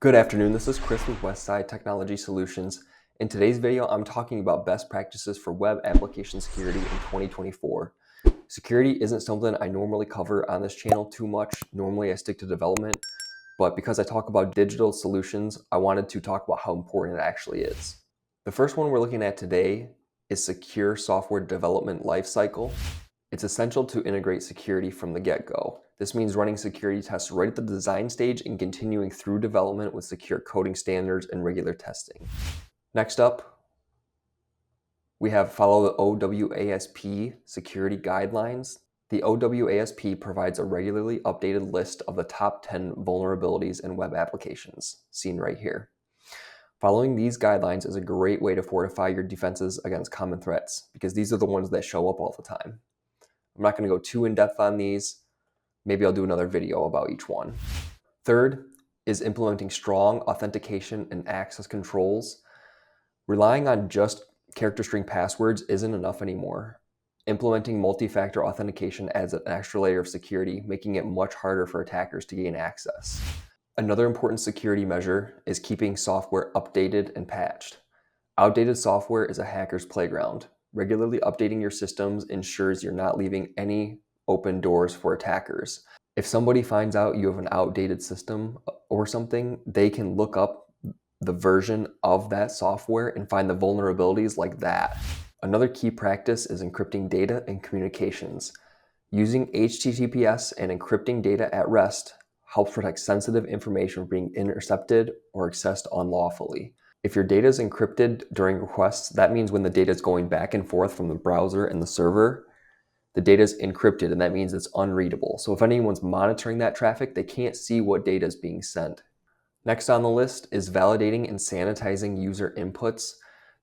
Good afternoon, this is Chris with Westside Technology Solutions. In today's video, I'm talking about best practices for web application security in 2024. Security isn't something I normally cover on this channel too much. Normally I stick to development, but because I talk about digital solutions, I wanted to talk about how important it actually is. The first one we're looking at today is Secure Software Development Lifecycle. It's essential to integrate security from the get-go. This means running security tests right at the design stage and continuing through development with secure coding standards and regular testing. Next up, we have follow the OWASP security guidelines. The OWASP provides a regularly updated list of the top 10 vulnerabilities in web applications, seen right here. Following these guidelines is a great way to fortify your defenses against common threats, because these are the ones that show up all the time. I'm not going to go too in-depth on these. Maybe I'll do another video about each one. Third is implementing strong authentication and access controls. Relying on just character string passwords isn't enough anymore. Implementing multi-factor authentication adds an extra layer of security, making it much harder for attackers to gain access. Another important security measure is keeping software updated and patched. Outdated software is a hacker's playground. Regularly updating your systems ensures you're not leaving any open doors for attackers. If somebody finds out you have an outdated system or something, they can look up the version of that software and find the vulnerabilities like that. Another key practice is encrypting data and communications. Using HTTPS and encrypting data at rest helps protect sensitive information from being intercepted or accessed unlawfully. If your data is encrypted during requests, that means when the data is going back and forth from the browser and the server, the data is encrypted, and that means it's unreadable. So if anyone's monitoring that traffic, they can't see what data is being sent. Next on the list is validating and sanitizing user inputs.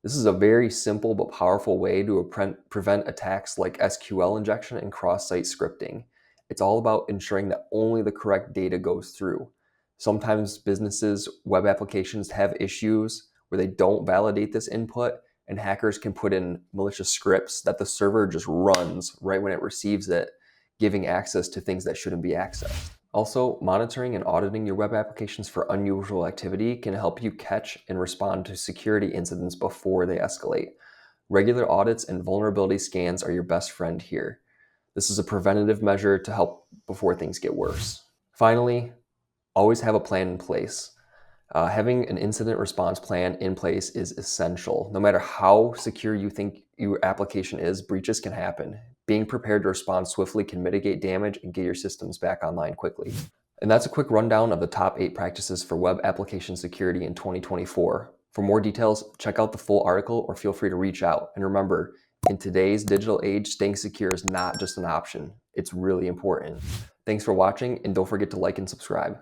This is a very simple but powerful way to prevent attacks like SQL injection and cross-site scripting. It's all about ensuring that only the correct data goes through. Sometimes businesses, web applications have issues where they don't validate this input, and hackers can put in malicious scripts that the server just runs right when it receives it, giving access to things that shouldn't be accessed. Also, monitoring and auditing your web applications for unusual activity can help you catch and respond to security incidents before they escalate. Regular audits and vulnerability scans are your best friend here. This is a preventative measure to help before things get worse. Finally, always have a plan in place. Having an incident response plan in place is essential. No matter how secure you think your application is, breaches can happen. Being prepared to respond swiftly can mitigate damage and get your systems back online quickly. And that's a quick rundown of the top 8 practices for web application security in 2024. For more details, check out the full article or feel free to reach out. And remember, in today's digital age, staying secure is not just an option. It's really important. Thanks for watching, and don't forget to like and subscribe.